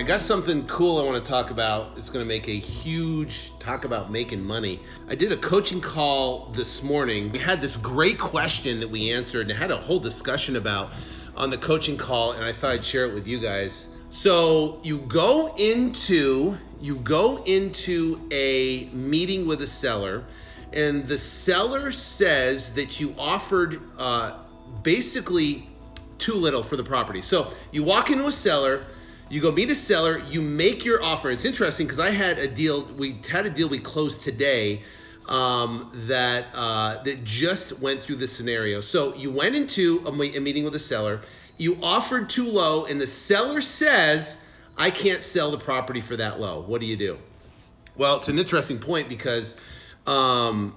got something cool I want to talk about. It's going to make a huge talk about making money. I did a coaching call this morning. We had this great question that we answered and had a whole discussion about on the coaching call, and I thought I'd share it with you guys. So you go into a meeting with a seller, and the seller says that you offered basically too little for the property. So you walk into a seller, you go meet a seller, you make your offer. It's interesting because I had a deal we closed today that just went through this scenario. So you went into a meeting with a seller, you offered too low, and the seller says, I can't sell the property for that low. What do you do? Well, it's an interesting point because now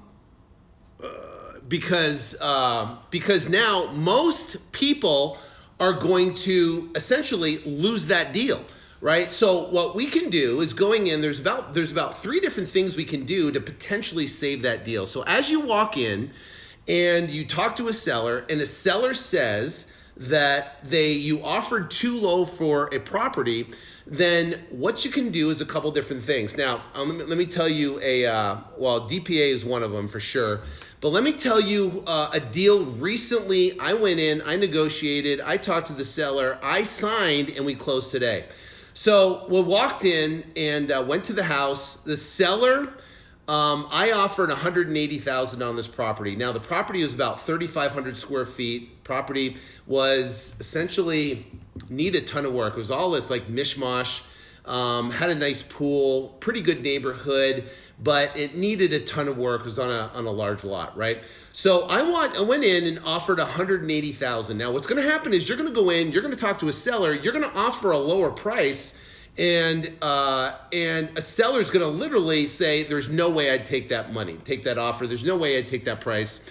most people are going to essentially lose that deal, right? So what we can do is going in, there's about three different things we can do to potentially save that deal. So as you walk in and you talk to a seller and the seller says that you offered too low for a property, then what you can do is a couple different things. Now, let me tell you DPA is one of them for sure. But let me tell you a deal recently. I went in, I negotiated, I talked to the seller, I signed, and we closed today. So we walked in and went to the house. The seller, I offered $180,000 on this property. Now the property was about 3,500 square feet. Property was essentially needed a ton of work. It was all this like mishmash. Had a nice pool, pretty good neighborhood, but it needed a ton of work. It was on a large lot, right? So I went in and offered $180,000. Now what's going to happen is you're going to go in, you're going to talk to a seller, you're going to offer a lower price, and a seller's going to literally say, "There's no way I'd take that money, take that offer. There's no way I'd take that price."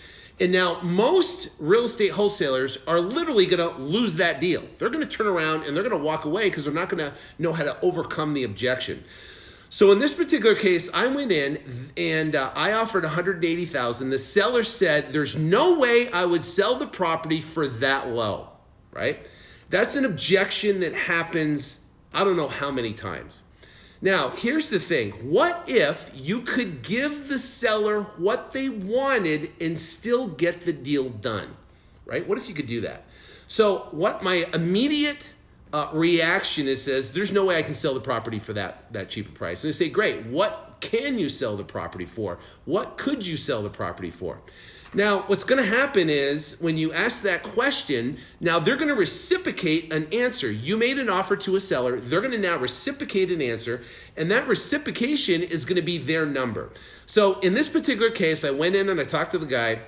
And now most real estate wholesalers are literally going to lose that deal. They're going to turn around and they're going to walk away because they're not going to know how to overcome the objection. So in this particular case, I went in and I offered $180,000. The seller said, "There's no way I would sell the property for that low," right? That's an objection that happens, I don't know how many times. Now, here's the thing. What if you could give the seller what they wanted and still get the deal done, right? What if you could do that? So what my immediate reaction says, there's no way I can sell the property for that cheaper price. And I say, great, what can you sell the property for? What could you sell the property for? Now, what's going to happen is when you ask that question, now they're going to reciprocate an answer. You made an offer to a seller. They're going to now reciprocate an answer, and that reciprocation is going to be their number. So in this particular case, I went in and I talked to the guy.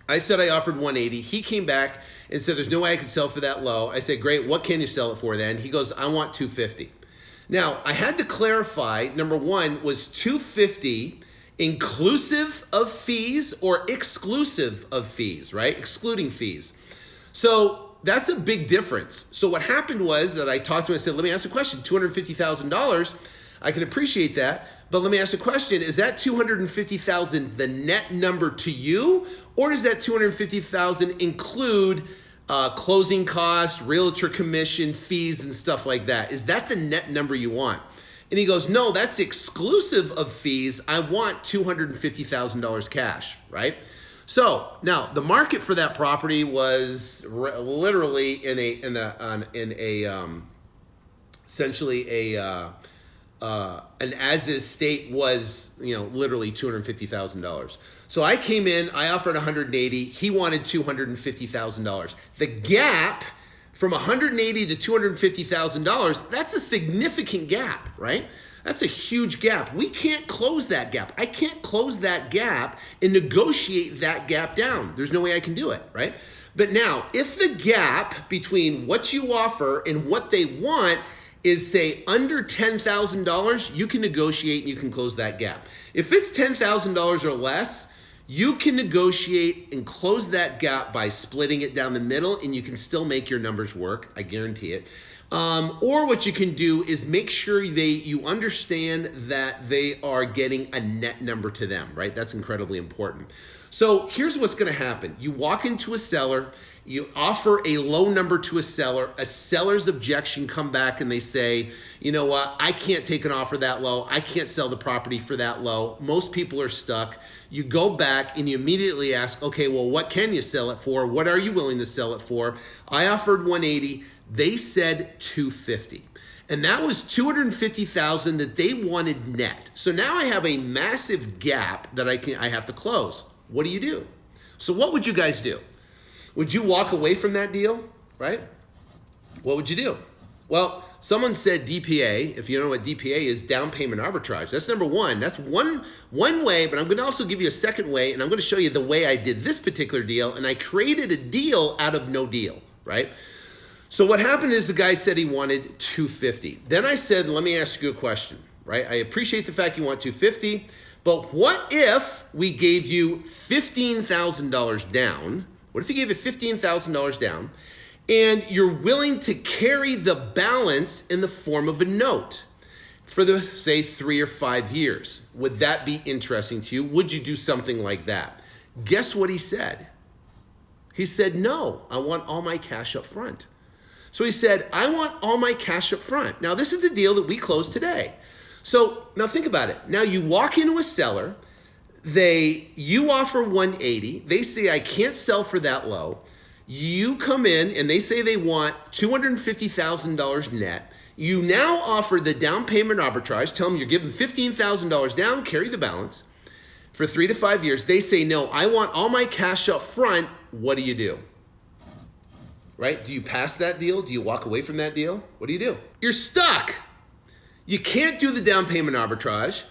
I said I offered 180. He came back and said, "There's no way I could sell for that low." I said, "Great, what can you sell it for then?" He goes, "I want 250. Now, I had to clarify, number one, was 250 inclusive of fees or exclusive of fees, right? Excluding fees. So that's a big difference. So what happened was that I talked to him, I said, "Let me ask a question, $250,000, I can appreciate that, but let me ask a question, is that $250,000 the net number to you, or does that $250,000 include closing costs, realtor commission, fees, and stuff like that? Is that the net number you want?" And he goes, "No, that's exclusive of fees. I want $250,000 cash," right? So now the market for that property was literally essentially an as-is state was, literally $250,000. So I came in, I offered $180. He wanted $250,000. The gap from $180 to $250,000, that's a significant gap, right? That's a huge gap. We can't close that gap. I can't close that gap and negotiate that gap down. There's no way I can do it, right? But now, if the gap between what you offer and what they want is, say, under $10,000, you can negotiate and you can close that gap. If it's $10,000 or less, you can negotiate and close that gap by splitting it down the middle, and you can still make your numbers work. I guarantee it. Or what you can do is make sure you understand that they are getting a net number to them, right? That's incredibly important. So here's what's going to happen. You walk into a seller, you offer a low number to a seller's objection come back and they say, you know what, I can't take an offer that low. I can't sell the property for that low. Most people are stuck. You go back and you immediately ask, okay, well, what can you sell it for? What are you willing to sell it for? I offered 180. They said 250. And that was $250,000 that they wanted net. So now I have a massive gap that I have to close. What do you do? So what would you guys do? Would you walk away from that deal, right? What would you do? Well, someone said DPA. If you don't know what DPA is, down payment arbitrage. That's number one. That's one way, but I'm going to also give you a second way, and I'm going to show you the way I did this particular deal, and I created a deal out of no deal, right? So what happened is the guy said he wanted 250. Then I said, let me ask you a question, right? I appreciate the fact you want 250, but what if we gave you $15,000 down? What if we gave you $15,000 down and you're willing to carry the balance in the form of a note for the, say, 3 or 5 years? Would that be interesting to you? Would you do something like that? Guess what he said? He said, no, I want all my cash up front. So he said, I want all my cash up front. Now, this is a deal that we closed today. So now think about it. Now you walk into a seller, you offer 180. They say, I can't sell for that low. You come in and they say they want $250,000 net. You now offer the down payment arbitrage. Tell them you're giving $15,000 down, carry the balance for 3 to 5 years. They say, no, I want all my cash up front. What do you do? Right? Do you pass that deal? Do you walk away from that deal? What do? You're stuck. You can't do the down payment arbitrage,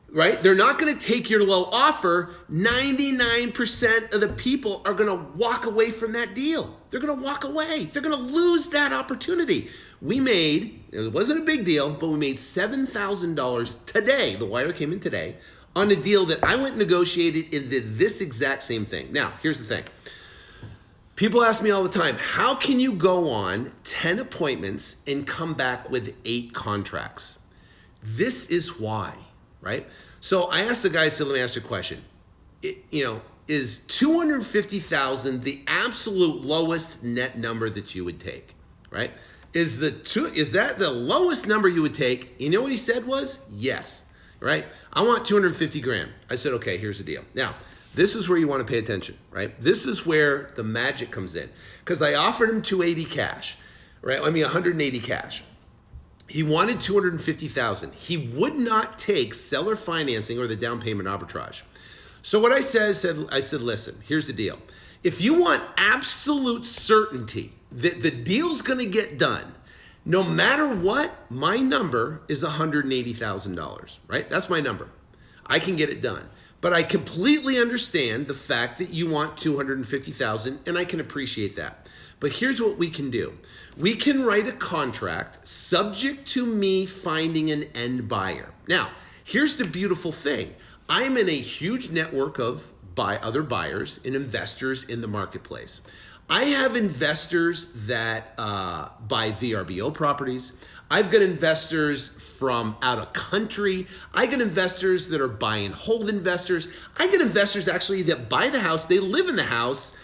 right? They're not going to take your low offer. 99% of the people are going to walk away from that deal. They're going to walk away. They're going to lose that opportunity. It wasn't a big deal, but we made $7,000 today. The wire came in today on a deal that I went and negotiated and did this exact same thing. Now, here's the thing. People ask me all the time, how can you go on 10 appointments and come back with 8 contracts? This is why, right? So I asked the guy, I said, let me ask you a question. Is $250,000 the absolute lowest net number that you would take, right? Is that the lowest number you would take? You know what he said was? Yes, right? I want 250 grand. I said, okay, here's the deal. Now, this is where you want to pay attention, right? This is where the magic comes in. Because I offered him 280 cash, right? 180 cash. He wanted 250,000. He would not take seller financing or the down payment arbitrage. So what I said, listen, here's the deal. If you want absolute certainty that the deal's going to get done, no matter what, my number is $180,000, right? That's my number. I can get it done. But I completely understand the fact that you want 250,000, and I can appreciate that. But here's what we can do. We can write a contract subject to me finding an end buyer. Now, here's the beautiful thing. I'm in a huge network of other buyers and investors in the marketplace. I have investors that buy VRBO properties. I've got investors from out of country. I got investors that are buy and hold investors. I get investors actually that buy the house, they live in the house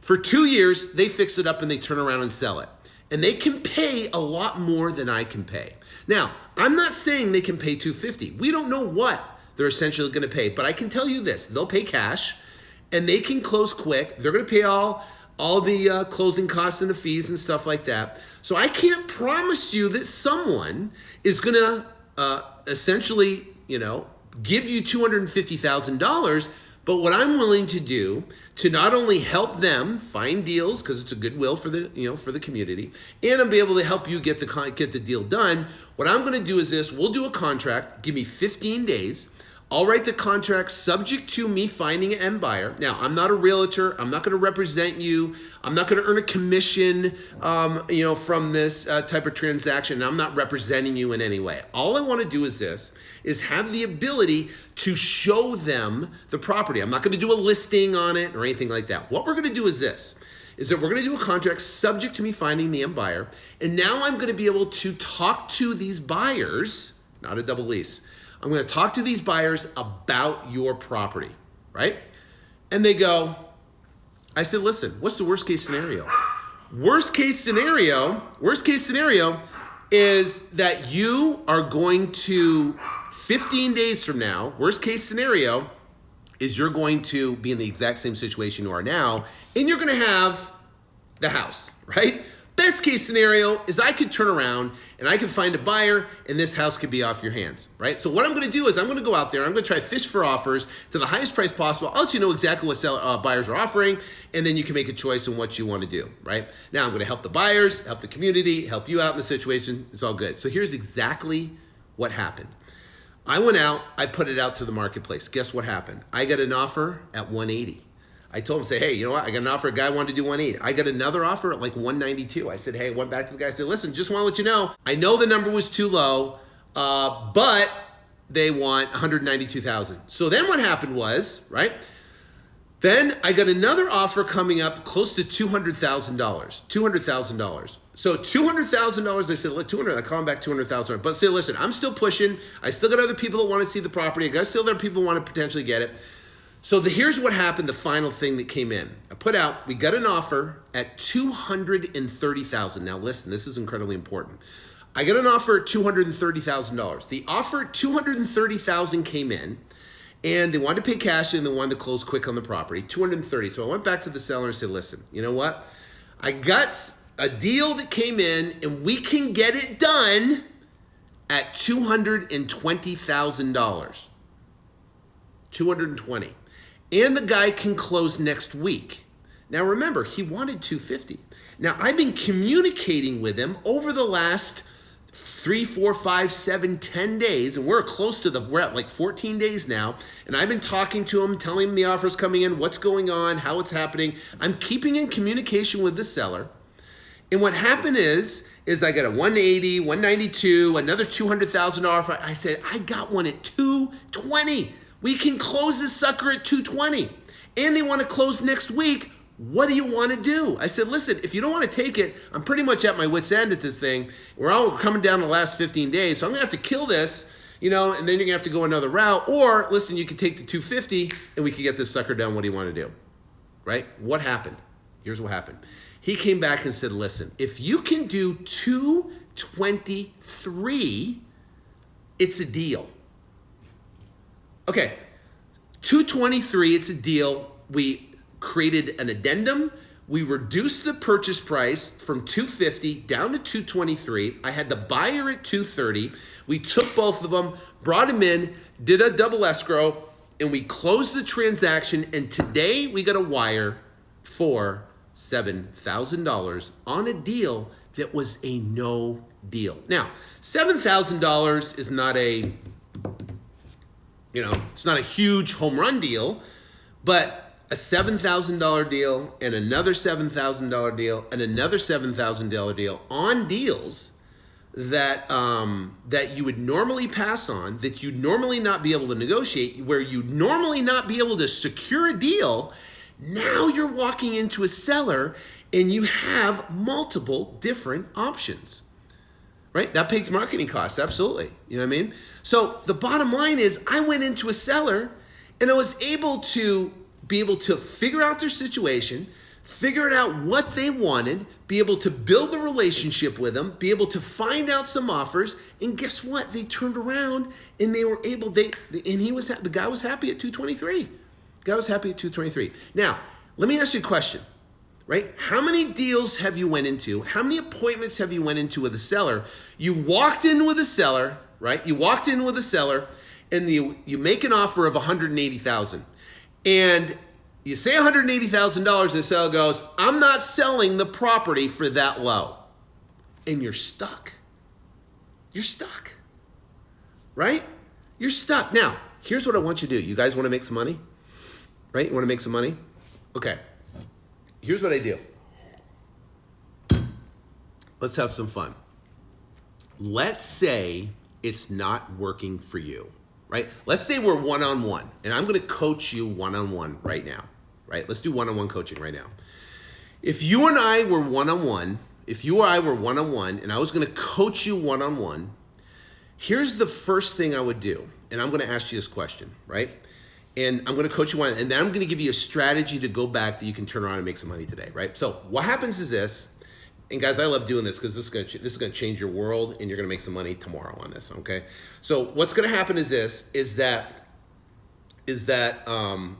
for 2 years, they fix it up and they turn around and sell it. And they can pay a lot more than I can pay. Now, I'm not saying they can pay $250. We don't know what they're essentially going to pay, but I can tell you this, they'll pay cash and they can close quick. They're going to pay all the closing costs and the fees and stuff like that. So I can't promise you that someone is going to essentially, give you $250,000. But what I'm willing to do to not only help them find deals, because it's a goodwill for the community, and I'll be able to help you get the deal done. What I'm going to do is this: we'll do a contract. Give me 15 days. I'll write the contract subject to me finding an end buyer. Now, I'm not a realtor. I'm not going to represent you. I'm not going to earn a commission, from this type of transaction. I'm not representing you in any way. All I want to do is this: is have the ability to show them the property. I'm not going to do a listing on it or anything like that. What we're going to do is this: is that we're going to do a contract subject to me finding the end buyer. And now I'm going to be able to talk to these buyers, not a double lease. I'm going to talk to these buyers about your property, right? And they go, I said, listen, what's the worst case scenario? Worst case scenario is that you are going to, 15 days from now, worst case scenario is you're going to be in the exact same situation you are now, and you're going to have the house, right? Best case scenario is I could turn around and I could find a buyer and this house could be off your hands, right? So what I'm going to do is I'm going to go out there, I'm going to try to fish for offers to the highest price possible. I'll let you know exactly what buyers are offering, and then you can make a choice on what you want to do, right? Now I'm going to help the buyers, help the community, help you out in the situation. It's all good. So here's exactly what happened. I went out, I put it out to the marketplace. Guess what happened? I got an offer at 180. I told him, say, hey, you know what? I got an offer. A guy wanted to do 180. I got another offer at like 192. I said, hey, went back to the guy. I said, listen, just want to let you know, I know the number was too low, but they want 192,000. So then what happened was, right? Then I got another offer coming up close to $200,000. So $200,000. I said, look, 200. I call him back $200,000. But say, listen, I'm still pushing. I still got other people that want to see the property. I got still other people who want to potentially get it. So here's what happened, the final thing that came in. We got an offer at $230,000. Now listen, this is incredibly important. I got an offer at $230,000. The offer at $230,000 came in, and they wanted to pay cash and they wanted to close quick on the property, $230,000. So I went back to the seller and said, listen, you know what? I got a deal that came in and we can get it done at $220,000. $220,000. And the guy can close next week. Now remember, he wanted $250,000. Now I've been communicating with him over the last 3, 4, 5, 7, 10 days, and we're at like 14 days now, and I've been talking to him, telling him the offer's coming in, what's going on, how it's happening. I'm keeping in communication with the seller. And what happened is I got a 180, 192, another $200,000 offer. I said, I got one at $220,000. We can close this sucker at $220,000. And they want to close next week. What do you want to do? I said, listen, if you don't want to take it, I'm pretty much at my wit's end at this thing. We're all coming down the last 15 days, so I'm going to have to kill this, and then you're going to have to go another route. Or, listen, you can take the $250,000 and we can get this sucker done. What do you want to do? Right? What happened? Here's what happened. He came back and said, listen, if you can do $223,000, it's a deal. Okay, $223,000, it's a deal. We created an addendum. We reduced the purchase price from $250,000 down to $223,000. I had the buyer at $230,000. We took both of them, brought them in, did a double escrow, and we closed the transaction. And today we got a wire for $7,000 on a deal that was a no deal. Now, $7,000 is not it's not a huge home run deal, but a $7,000 deal and another $7,000 deal and another $7,000 deal on deals that you would normally pass on, that you'd normally not be able to negotiate, where you'd normally not be able to secure a deal. Now you're walking into a seller and you have multiple different options. Right? That pays marketing costs, absolutely. You know what I mean? So the bottom line is I went into a seller and I was able to figure out their situation, figure out what they wanted, be able to build a relationship with them, be able to find out some offers, and guess what? They turned around and they were able, the guy was happy at $223,000. Now, let me ask you a question. Right? How many deals have you went into? How many appointments have you went into with a seller? You walked in with a seller, right? You walked in with a seller and you make an offer of $180,000. And you say $180,000 and the seller goes, I'm not selling the property for that low. And you're stuck. You're stuck. Right? You're stuck. Now, here's what I want you to do. You guys want to make some money? Right? You want to make some money? Okay. Here's what I do. Let's have some fun. Let's say it's not working for you, right? Let's say we're one-on-one, and I'm going to coach you one-on-one right now, right? Let's do one-on-one coaching right now. If you and I were one-on-one, and I was going to coach you one-on-one, here's the first thing I would do, and I'm going to ask you this question, right? And I'm going to coach you on it. And then I'm going to give you a strategy to go back that you can turn around and make some money today, right? So what happens is this, and guys, I love doing this because this is going to change your world, and you're going to make some money tomorrow on this, okay? So what's going to happen is this, is that I'm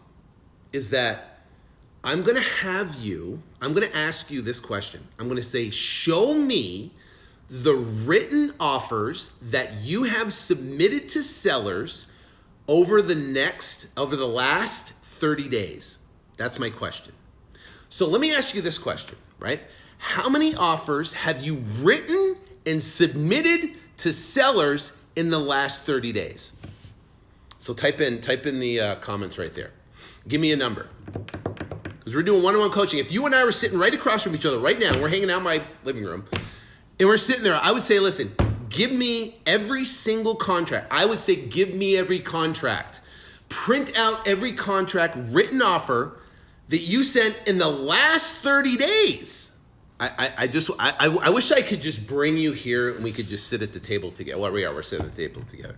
going to ask you this question. I'm going to say, show me the written offers that you have submitted to sellers over the last 30 days. That's my question. So let me ask you this question, right? How many offers have you written and submitted to sellers in the last 30 days? So type in the comments right there. Give me a number. Because we're doing one-on-one coaching. If you and I were sitting right across from each other right now, we're hanging out in my living room, and we're sitting there, I would say, listen, give me every single contract. I would say, give me every contract. Print out every contract, written offer that you sent in the last 30 days. I wish I could just bring you here and we could just sit at the table together. Well, we're sitting at the table together.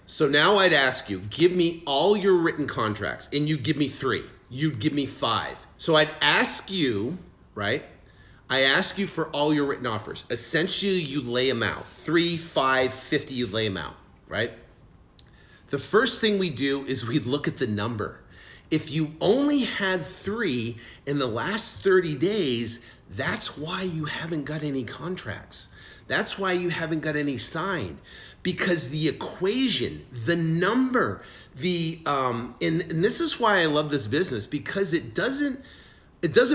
So now I'd ask you, give me all your written contracts, and you give me 3. You'd give me 5. So I'd ask you, right? I ask you for all your written offers. Essentially, you lay them out. 3, 5, 50, you lay them out, right? The first thing we do is we look at the number. If you only had 3 in the last 30 days, that's why you haven't got any contracts. That's why you haven't got any signed. Because the equation, the number, and this is why I love this business, because it doesn't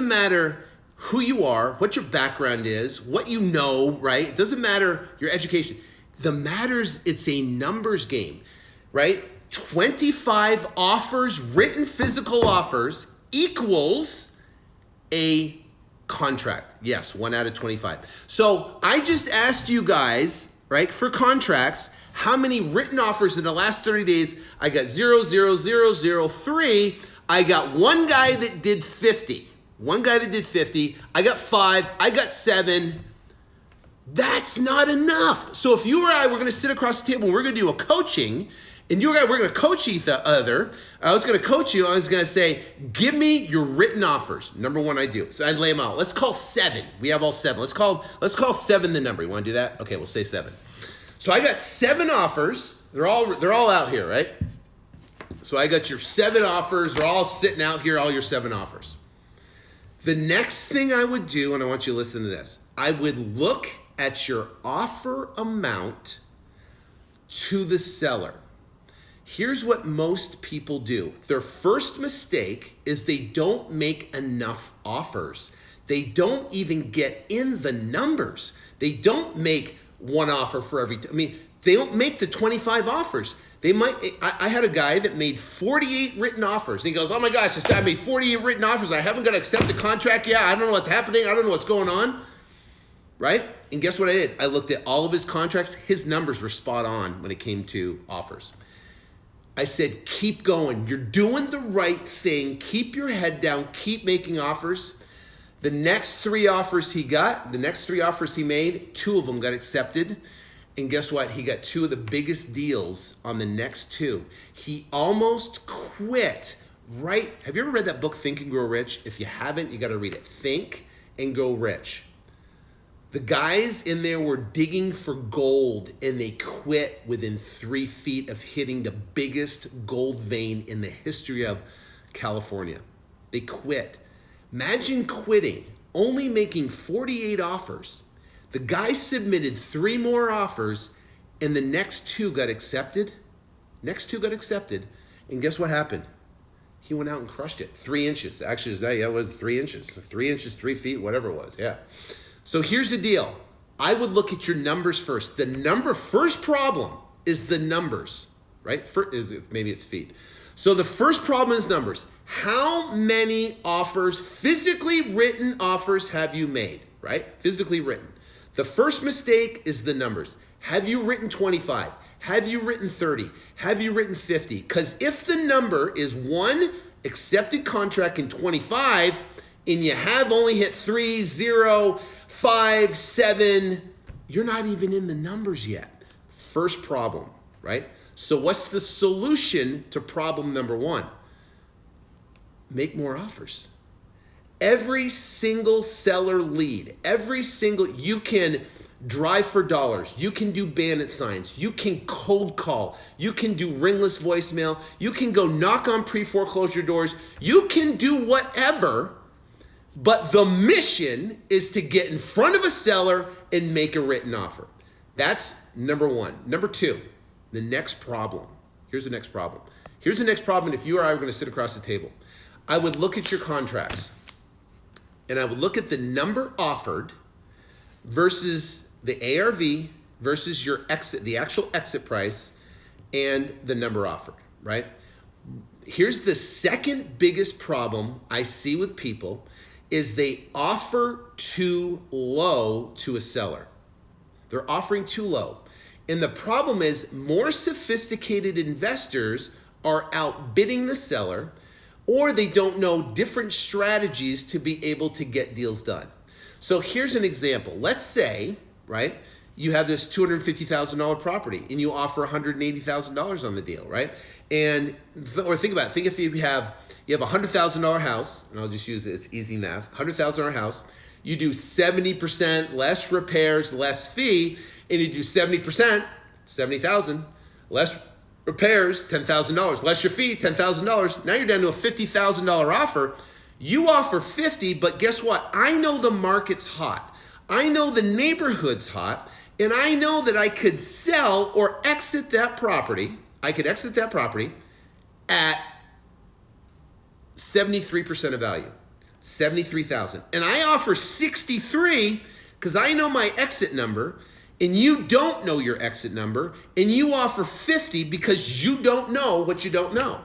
matter who you are, what your background is, what you know, right? It doesn't matter your education. It's a numbers game, right? 25 offers, written physical offers, equals a contract. Yes, 1 out of 25. So I just asked you guys, right, for contracts, how many written offers in the last 30 days? I got 0, 0, 0, 0, 3. I got one guy that did 50. I got 5. I got 7. That's not enough. So if you or I were going to sit across the table and we're going to do a coaching, and you and I were going to coach each other, I was going to coach you. I was going to say, give me your written offers. Number 1, I do. So I'd lay them out. Let's call 7. We have all 7. Let's call 7 the number. You want to do that? Okay, we'll say 7. So I got 7 offers. They're all out here, right? So I got your 7 offers. They're all sitting out here, all your 7 offers. The next thing I would do, and I want you to listen to this, I would look at your offer amount to the seller. Here's what most people do. Their first mistake is they don't make enough offers. They don't even get in the numbers. They don't make one offer for every, they don't make the 25 offers. I had a guy that made 48 written offers. And he goes, oh my gosh, this guy made 48 written offers. I haven't got to accept the contract yet. I don't know what's happening. I don't know what's going on. Right? And guess what I did? I looked at all of his contracts. His numbers were spot on when it came to offers. I said, keep going. You're doing the right thing. Keep your head down. Keep making offers. The next 3 offers he made, 2 of them got accepted. And guess what? He got 2 of the biggest deals on the next 2. He almost quit, right? Have you ever read that book, Think and Grow Rich? If you haven't, you got to read it. Think and Grow Rich. The guys in there were digging for gold, and they quit within 3 feet of hitting the biggest gold vein in the history of California. They quit. Imagine quitting, only making 48 offers. The guy submitted 3 more offers, and the next 2 got accepted. And guess what happened? He went out and crushed it. 3 inches. Actually, it was 3 inches. So 3 inches, 3 feet, whatever it was. Yeah. So here's the deal. I would look at your numbers first. First problem is the numbers, right? Maybe it's feet. So the first problem is numbers. How many offers, physically written offers, have you made, right? Physically written. The first mistake is the numbers. Have you written 25? Have you written 30? Have you written 50? Because if the number is 1 accepted contract in 25, and you have only hit 3, 0, 5, 7, you're not even in the numbers yet. First problem, right? So what's the solution to problem number one? Make more offers. Every single seller lead, you can drive for dollars, you can do bandit signs, you can cold call, you can do ringless voicemail, you can go knock on pre-foreclosure doors, you can do whatever, but the mission is to get in front of a seller and make a written offer. That's number one. Number two, the next problem. Here's the next problem. If you or I were going to sit across the table. I would look at your contracts and I would look at the number offered versus the ARV versus your exit, the actual exit price, and the number offered, right? Here's the second biggest problem I see with people is they offer too low to a seller. They're offering too low. And the problem is more sophisticated investors are outbidding the seller, or they don't know different strategies to be able to get deals done. So here's an example. Let's say, right, you have this $250,000 property and you offer $180,000 on the deal, right? Or think about it. Think if you have a $100,000 house, and I'll just use it, it's easy math, $100,000 house, you do 70% less repairs, less fee, and you do 70%, $70,000, less repairs, $10,000, less your fee, $10,000. Now you're down to a $50,000 offer. You offer 50, but guess what? I know the market's hot. I know the neighborhood's hot, and I know that I could sell or exit that property. I could exit that property at 73% of value, 73,000. And I offer 63 because I know my exit number, and you don't know your exit number, and you offer 50 because you don't know what you don't know.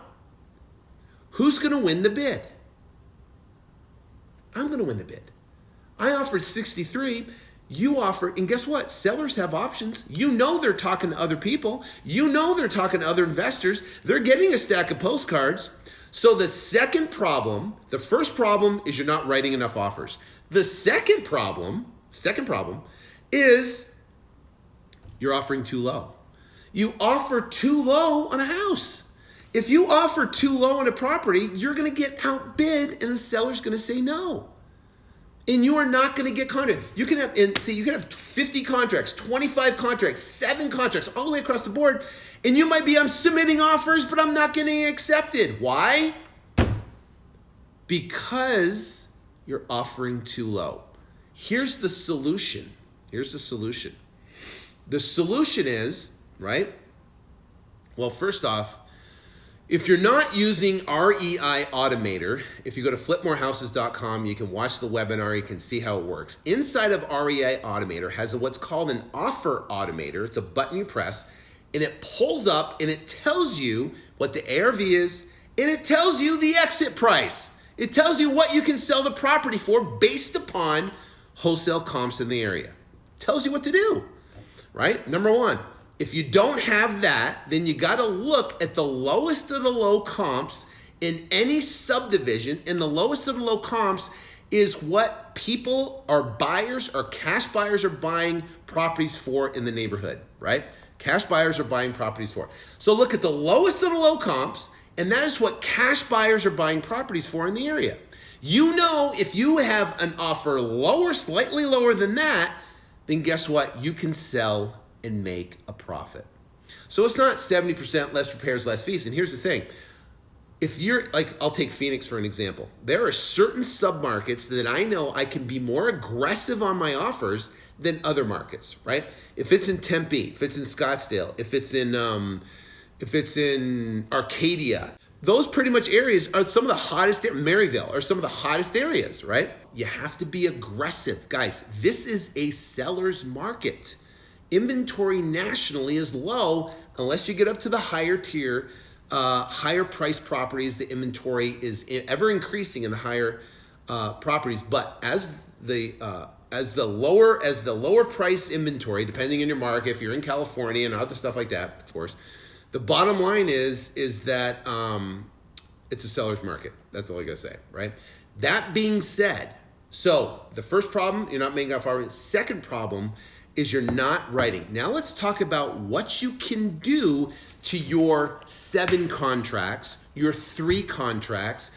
Who's going to win the bid? I'm going to win the bid. I offered 63. You offer, and guess what? Sellers have options. You know they're talking to other people. You know they're talking to other investors. They're getting a stack of postcards. So the second problem, the first problem is you're not writing enough offers. The second problem is you're offering too low. You offer too low on a house. If you offer too low on a property, you're going to get outbid and the seller's going to say no. And you are not going to get contract. You can have 50 contracts, 25 contracts, 7 contracts all the way across the board. And you might be, I'm submitting offers, but I'm not getting accepted. Why? Because you're offering too low. Here's the solution. The solution is, right? Well, first off, if you're not using REI Automator, if you go to flipmorehouses.com, you can watch the webinar, you can see how it works. Inside of REI Automator has what's called an offer automator. It's a button you press, and it pulls up, and it tells you what the ARV is, and it tells you the exit price. It tells you what you can sell the property for based upon wholesale comps in the area. It tells you what to do, right? Number one, if you don't have that, then you got to look at the lowest of the low comps in any subdivision, and the lowest of the low comps is what people are buyers or cash buyers are buying properties for in the neighborhood, right? Cash buyers are buying properties for. So look at the lowest of the low comps, and that is what cash buyers are buying properties for in the area. You know, if you have an offer lower, slightly lower than that, then guess what? You can sell and make a profit. So it's not 70% less repairs, less fees. And here's the thing. If you're like, I'll take Phoenix for an example. There are certain submarkets that I know I can be more aggressive on my offers than other markets, right? If it's in Tempe, if it's in Scottsdale, if it's in Arcadia, those pretty much areas are some of the hottest, Maryville are some of the hottest areas, right? You have to be aggressive. Guys, this is a seller's market. Inventory nationally is low unless you get up to the higher tier, higher price properties. The inventory is ever increasing in the higher properties. But as the lower price inventory, depending on your market, if you're in California and other stuff like that, of course, the bottom line is that it's a seller's market. That's all I gotta say, right? That being said, so the first problem, you're not making enough offers. Second problem is you're not writing. Now let's talk about what you can do to your 7 contracts, your 3 contracts,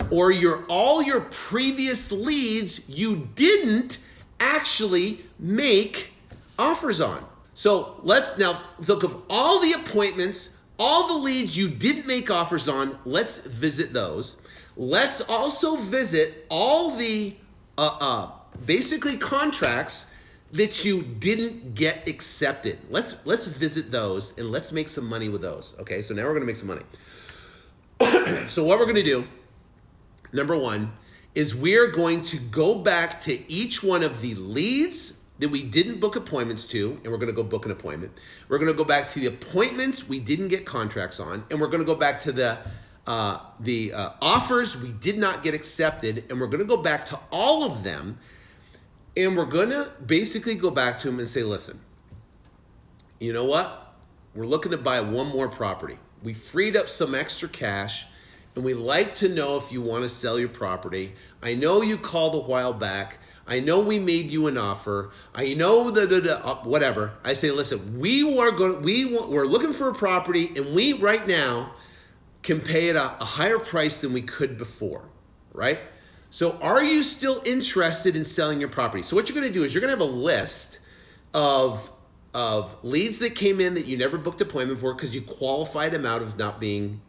all your previous leads you didn't actually make offers on. So let's now look of all the appointments, all the leads you didn't make offers on. Let's visit those. Let's also visit all the basically contracts that you didn't get accepted. Let's visit those and let's make some money with those. Okay, so now we're gonna make some money. So what we're gonna do, number 1, is we're going to go back to each one of the leads that we didn't book appointments to, and we're gonna go book an appointment. We're gonna go back to the appointments we didn't get contracts on, and we're gonna go back to the offers we did not get accepted, and we're gonna go back to all of them, and we're gonna basically go back to them and say, listen, you know what? We're looking to buy one more property. We freed up some extra cash, and we'd like to know if you wanna sell your property. I know you called a while back. I know we made you an offer. I know whatever. I say, listen, we're looking for a property, and we right now can pay it a higher price than we could before, right? So are you still interested in selling your property? So what you're gonna do is you're gonna have a list of leads that came in that you never booked an appointment for because you qualified them out of not being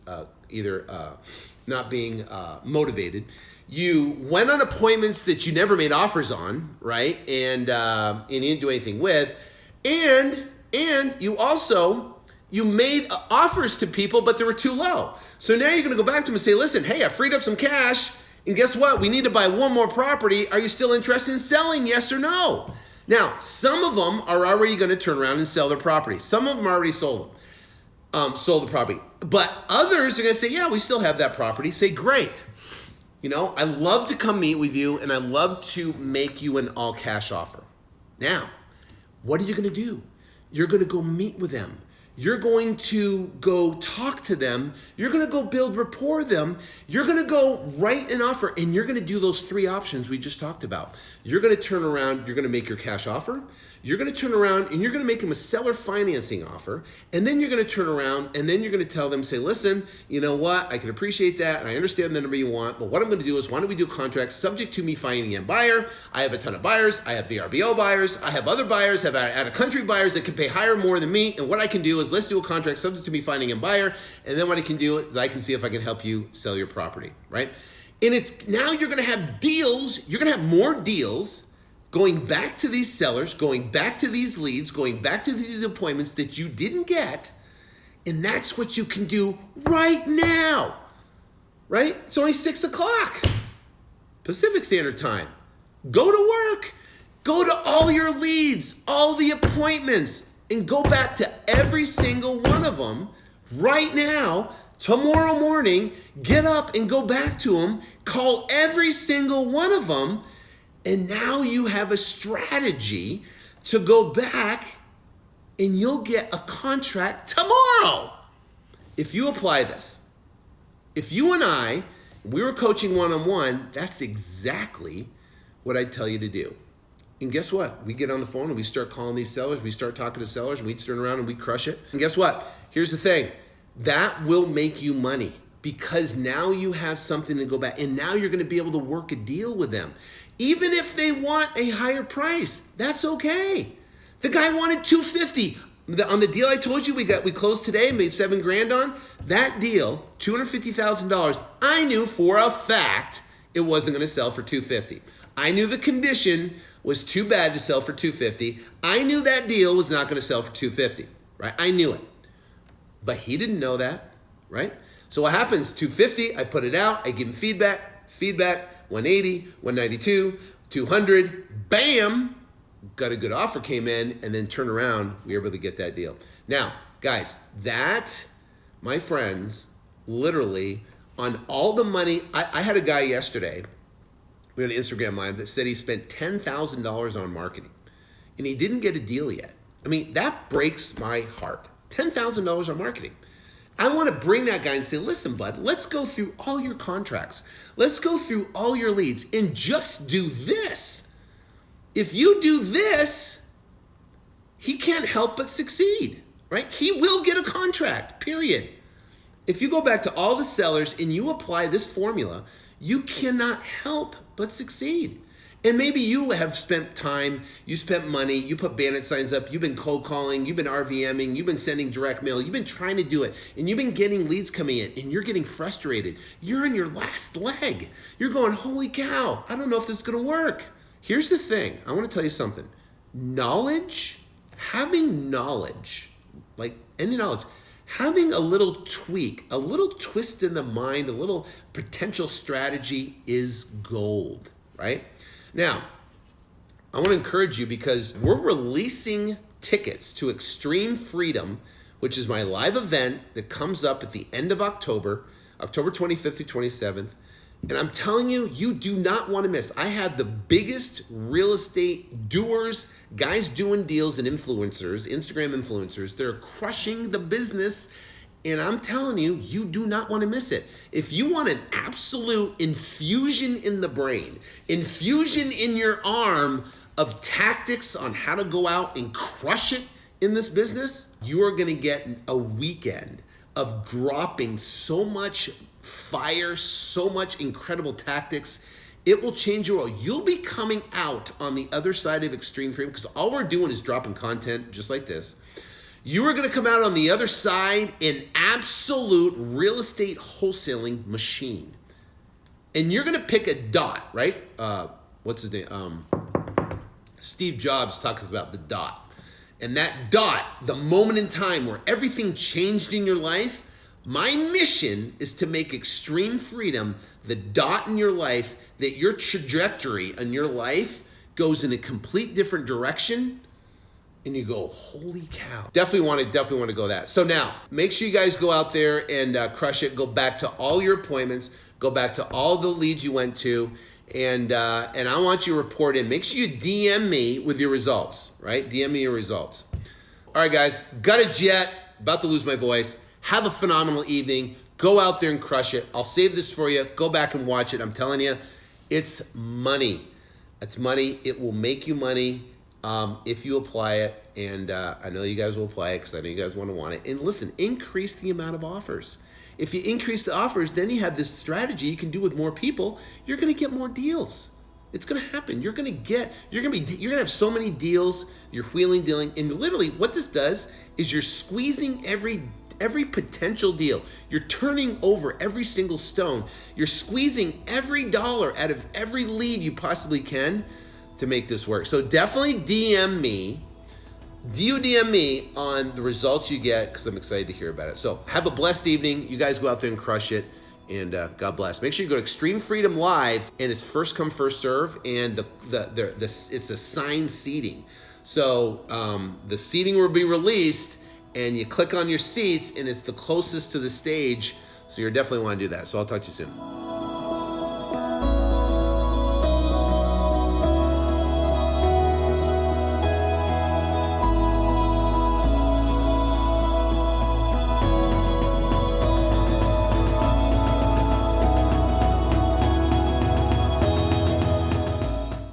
motivated. You went on appointments that you never made offers on, right? And you didn't do anything with, and you made offers to people, but they were too low. So now you're gonna go back to them and say, listen, hey, I freed up some cash, and guess what? We need to buy one more property. Are you still interested in selling, yes or no? Now, some of them are already gonna turn around and sell their property. Some of them already sold the property. But others are gonna say, yeah, we still have that property. Say, great. You know, I love to come meet with you, and I love to make you an all cash offer. Now, what are you gonna do? You're gonna go meet with them. You're going to go talk to them. You're gonna go build rapport with them. You're gonna go write an offer, and you're gonna do those 3 options we just talked about. You're gonna turn around, you're gonna make your cash offer. You're gonna turn around and you're gonna make them a seller financing offer. And then you're gonna turn around and then you're gonna tell them, say, listen, you know what? I can appreciate that and I understand the number you want, but what I'm gonna do is, why don't we do a contract subject to me finding a buyer? I have a ton of buyers. I have VRBO buyers. I have other buyers, I have out-of-country buyers that can pay higher more than me. And what I can do is, let's do a contract subject to me finding a buyer. And then what I can do is I can see if I can help you sell your property, right? And it's now you're gonna have deals. You're gonna have more deals going back to these sellers, going back to these leads, going back to these appointments that you didn't get. And that's what you can do right now, right? It's only 6 o'clock Pacific Standard Time. Go to work. Go to all your leads, all the appointments, and go back to every single one of them right now, tomorrow morning. Get up and go back to them. Call every single one of them. And now you have a strategy to go back and you'll get a contract tomorrow. If you apply this, if you and we were coaching one-on-one, that's exactly what I tell you to do. And guess what? We get on the phone and we start calling these sellers. We start talking to sellers and we turn around and we crush it. And guess what? Here's the thing. That will make you money because now you have something to go back. And now you're going to be able to work a deal with them. Even if they want a higher price, that's okay. The guy wanted $250 on the deal I told you we closed today, made $7,000 on. That deal, $250,000. I knew for a fact it wasn't going to sell for $250. I knew the condition was too bad to sell for $250. I knew that deal was not going to sell for $250. Right? I knew it, but he didn't know that. Right? So what happens? $250. I put it out. I give him feedback. 180, 192, 200, bam, got a good offer, came in, and then turn around, we were able to get that deal. Now, guys, that, my friends, literally, on all the money, I had a guy yesterday, we had an Instagram live that said he spent $10,000 on marketing, and he didn't get a deal yet. I mean, that breaks my heart. $10,000 on marketing. I want to bring that guy and say, listen, bud, let's go through all your contracts. Let's go through all your leads and just do this. If you do this, he can't help but succeed, right? He will get a contract, period. If you go back to all the sellers and you apply this formula, you cannot help but succeed. And maybe you have spent time, you spent money, you put bandit signs up, you've been cold calling, you've been RVMing, you've been sending direct mail, you've been trying to do it, and you've been getting leads coming in, and you're getting frustrated. You're in your last leg. You're going, holy cow, I don't know if this is gonna work. Here's the thing, I wanna tell you something. Knowledge, having knowledge, like any knowledge, having a little tweak, a little twist in the mind, a little potential strategy is gold, right? Now, I want to encourage you because we're releasing tickets to Extreme Freedom, which is my live event that comes up at the end of October 25th through 27th. And I'm telling you, you do not want to miss. I have the biggest real estate doers, guys doing deals and influencers, Instagram influencers. They're crushing the business. And I'm telling you, you do not want to miss it. If you want an absolute infusion in the brain, infusion in your arm of tactics on how to go out and crush it in this business, you are going to get a weekend of dropping so much fire, so much incredible tactics. It will change your world. You'll be coming out on the other side of Extreme Freedom because all we're doing is dropping content just like this. You are going to come out on the other side an absolute real estate wholesaling machine. And you're going to pick a dot, right? What's his name? Steve Jobs talks about the dot. And that dot, the moment in time where everything changed in your life, my mission is to make Extreme Freedom the dot in your life that your trajectory in your life goes in a complete different direction. And you go, holy cow. Definitely want to go that. So now, make sure you guys go out there and crush it. Go back to all your appointments. Go back to all the leads you went to. And I want you to report in. Make sure you DM me with your results, right? DM me your results. All right, guys. Got a jet. About to lose my voice. Have a phenomenal evening. Go out there and crush it. I'll save this for you. Go back and watch it. I'm telling you, it's money. It's money. It will make you money. If you apply it, and I know you guys will apply it because I know you guys want it. And listen, increase the amount of offers. If you increase the offers, then you have this strategy you can do with more people. You're going to get more deals. It's going to happen. You're going to have so many deals. You're wheeling, dealing, and literally what this does is you're squeezing every potential deal. You're turning over every single stone. You're squeezing every dollar out of every lead you possibly can to make this work. So definitely DM me on the results you get because I'm excited to hear about it. So have a blessed evening. You guys go out there and crush it, and God bless. Make sure you go to Extreme Freedom Live, and it's first come, first serve, and it's assigned seating. So the seating will be released, and you click on your seats, and it's the closest to the stage. So you definitely want to do that. So I'll talk to you soon.